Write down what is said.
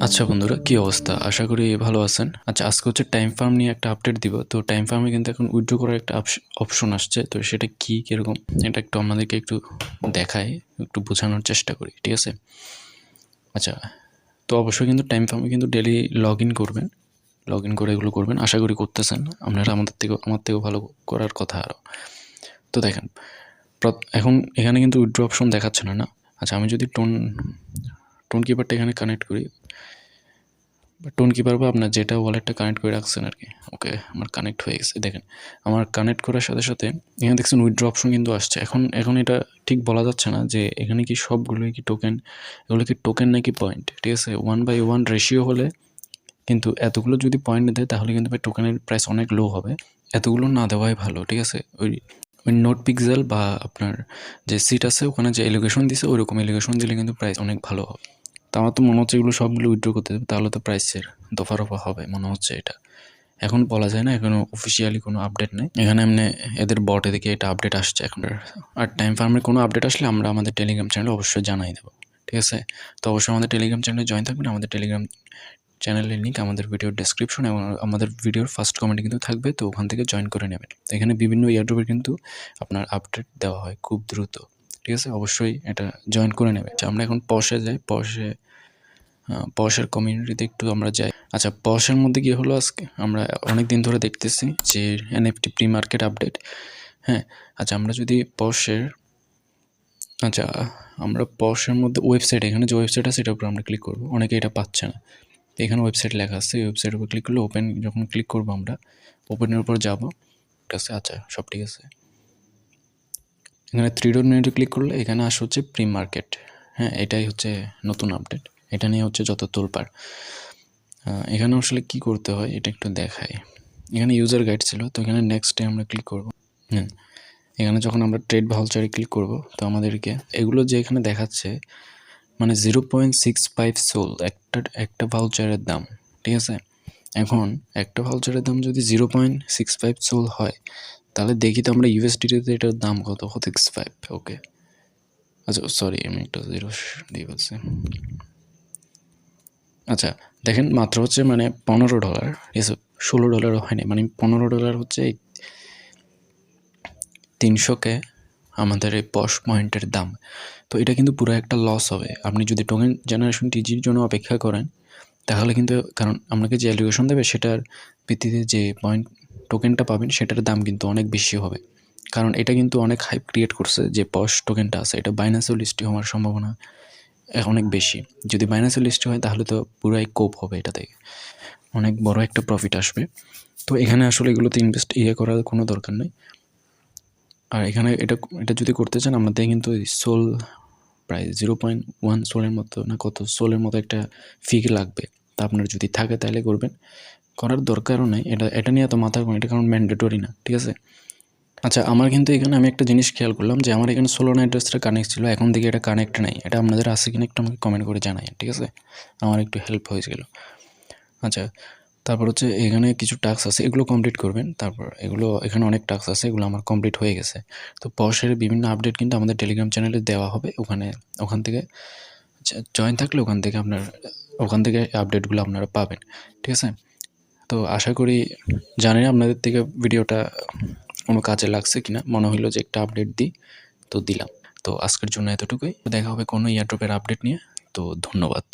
আচ্ছা বন্ধুরা, কি অবস্থা? আশা করি ভালো আছেন। আচ্ছা, আজকে হচ্ছে টাইম ফার্ম নিয়ে একটা আপডেট দিব। তো টাইম ফার্মে কিন্তু এখন উইথড্র করার একটা অপশন আসছে। তো সেটা কি, কিরকম, এটা একটু আপনাদেরকে একটু দেখাই, একটু বোঝানোর চেষ্টা করি, ঠিক আছে? আচ্ছা, তো অবশ্যই কিন্তু টাইম ফার্মে কিন্তু ডেলি লগ ইন করবেন, লগ ইন করে এগুলো করবেন। আশা করি করতেছেন। আপনারা আমার থেকেও ভালো করার কথা আরও। তো দেখেন, এখন এখানে কিন্তু উইথড্র অপশন দেখাচ্ছে না, না? আচ্ছা, আমি যদি টোন কিপারটা এখানে কানেক্ট করি, টোন কিপার বা আপনার যেটা ওয়ালেটটা কানেক্ট করে রাখছেন আর কি। ওকে, আমার কানেক্ট হয়ে গেছে। দেখেন, আমার কানেক্ট করার সাথে সাথে এখানে দেখছেন উইথড্র অপশন কিন্তু আসছে। এখন এটা ঠিক বলা যাচ্ছে না যে এখানে কি সবগুলোই কি টোকেন, এগুলো কি টোকেন নাকি পয়েন্ট, ঠিক আছে? 1/1 রেশিও হলে কিন্তু এতগুলো যদি পয়েন্ট দেয় তাহলে কিন্তু ভাই টোকেনের প্রাইস অনেক লো হবে। এতগুলো না দেওয়াই ভালো, ঠিক আছে? ওই নোট পিক্সেল বা আপনার যে সিট আছে ওখানে যে এলিগেশন দিছে ওইরকম এলিগেশন দিলে কিন্তু প্রাইস অনেক ভালো হবে। তো আমার তো মনে হচ্ছে এগুলো সবগুলো উইথড্র করতে দেবে, তাহলে তো প্রাইসের দফা হবে মনে হচ্ছে এটা। এখন বলা যায় না, এখনও অফিসিয়ালি কোনো আপডেট নেই। এখানে এমনি এদের বটে থেকে এটা আপডেট আসছে এখন। আর টাইম ফার্মের কোনো আপডেট আসলে আমরা আমাদের টেলিগ্রাম চ্যানেলে অবশ্যই জানাই দেবো, ঠিক আছে? তো অবশ্যই আমাদের টেলিগ্রাম চ্যানেলে জয়েন থাকবেন। আমাদের টেলিগ্রাম চ্যানেলের লিঙ্ক আমাদের ভিডিওর ডেসক্রিপশন এবং আমাদের ভিডিওর ফার্স্ট কমেন্টে কিন্তু থাকবে, তো ওখান থেকে জয়েন করে নেবেন। তো এখানে বিভিন্ন ইয়ারড্রপের কিন্তু আপনার আপডেট দেওয়া হয় খুব দ্রুত, ঠিক আছে? অবশ্যই এটা জয়েন করে নেবে। আমরা এখন পশে যাই, পশের কমিউনিটিতে একটু আমরা যাই। আচ্ছা, পশের মধ্যে কি হলো আজকে, আমরা অনেক দিন ধরে দেখতেছি যে এনএফটি প্রি মার্কেট আপডেট। হ্যাঁ, আচ্ছা, আমরা যদি আমরা পশের মধ্যে ওয়েবসাইট, এখানে যে ওয়েবসাইট আছে এটার উপর আমরা ক্লিক করবো। অনেকে এটা পাচ্ছে না, তো এখানে ওয়েবসাইট লেখা আছে, এই ওয়েবসাইটের উপর ক্লিক করলে ওপেন, যখন ক্লিক করবো আমরা ওপেনের উপর যাবো, ঠিক আছে? আচ্ছা, সব ঠিক আছে। এখানে 3 ডট মেনুতে ক্লিক করলে এখানে আসে হচ্ছে প্রি মার্কেট। হ্যাঁ, এটাই হচ্ছে নতুন আপডেট। এটা নিয়ে হচ্ছে যত তোলপাড়। এখানে আসলে কি করতে হয় এটা একটু দেখাই। এখানে ইউজার গাইড ছিল, তো এখানে নেক্সটে আমরা ক্লিক করব। এখানে যখন আমরা ট্রেড ভাউচারে ক্লিক করব, তো আমাদেরকে এগুলো যে এখানে দেখাচ্ছে মানে 0.65 সোল একটা ভাউচারের দাম, ঠিক আছে? এখন একটা ভাউচারের দাম যদি 0.65 সোল হয়, তাহলে দেখি তো আমরা ইউএসডিতে এটার দাম কত, 65। ওকে, আচ্ছা সরি, আমি একটা জিরো দিয়ে বলছি। আচ্ছা, দেখেন মাত্র হচ্ছে মানে $15, ঠিক আছে? $16 হয়নি, মানে $15 হচ্ছে 300K আমাদের এই পশ পয়েন্টের দাম। তো এটা কিন্তু পুরো একটা লস হবে আপনি যদি টোকেন জেনারেশন টিজির জন্য অপেক্ষা করেন, তাহলে কিন্তু, কারণ আপনাকে যে অ্যালিগেশন দেবে সেটার ভিত্তিতে যে পয়েন্ট টোকেনটা পাবেন সেটার দাম কিন্তু অনেক বেশি হবে। কারণ এটা কিন্তু অনেক হাইপ ক্রিয়েট করছে যে পশ টোকেনটা আছে, এটা বাইন্যান্সেও লিস্টে হওয়ার সম্ভাবনা অনেক বেশি। যদি বাইন্যান্সেও লিস্টে হয় তাহলে তো পুরাই কোপ হবে, এটা থেকে অনেক বড় একটা প্রফিট আসবে। তো এখানে আসলে এগুলোতে ইনভেস্ট করার কোনো দরকার নেই। আর এখানে এটা যদি করতে চান আমাদের কিন্তু সোল প্রায় 0.1 সোলের মতো না কত সোলের মতো একটা ফি লাগবে। তা আপনার যদি থাকে তাহলে করবেন, করার দরকারও নেই। এটা নিয়ে এত মাথা ঘামান, এটা কারণ ম্যান্ডেটরি না, ঠিক আছে? আচ্ছা, আমার কিন্তু এখানে আমি একটা জিনিস খেয়াল করলাম যে আমার এখানে সোলোনা অ্যাড্রেসটা কানেক্ট ছিল, এখন থেকে এটা কানেক্ট নাই। এটা আপনাদের আছে কিনা একটু আমাকে কমেন্ট করে জানাই, ঠিক আছে? আমার একটু হেল্প হয়েছিল। আচ্ছা, তারপর হচ্ছে এখানে কিছু টাস্ক আছে, এগুলো কমপ্লিট করবেন। তারপর এখানে অনেক টাস্ক আছে, এগুলো আমার কমপ্লিট হয়ে গেছে। তো পশের বিভিন্ন আপডেট কিন্তু আমাদের টেলিগ্রাম চ্যানেলে দেওয়া হবে। ওখান থেকে জয়েন থাকলে ওখান থেকে আপডেটগুলো আপনারা পাবেন, ঠিক আছে? তো আশা করি জানি না আপনাদের থেকে ভিডিওটা কোনো কাজে লাগছে কিনা, মনে হলো যে একটা আপডেট দিই, তো দিলাম। তো আজকের জন্য এতটুকুই। দেখা হবে কোনো ইয়ারড্রপের আপডেট নিয়ে। তো ধন্যবাদ।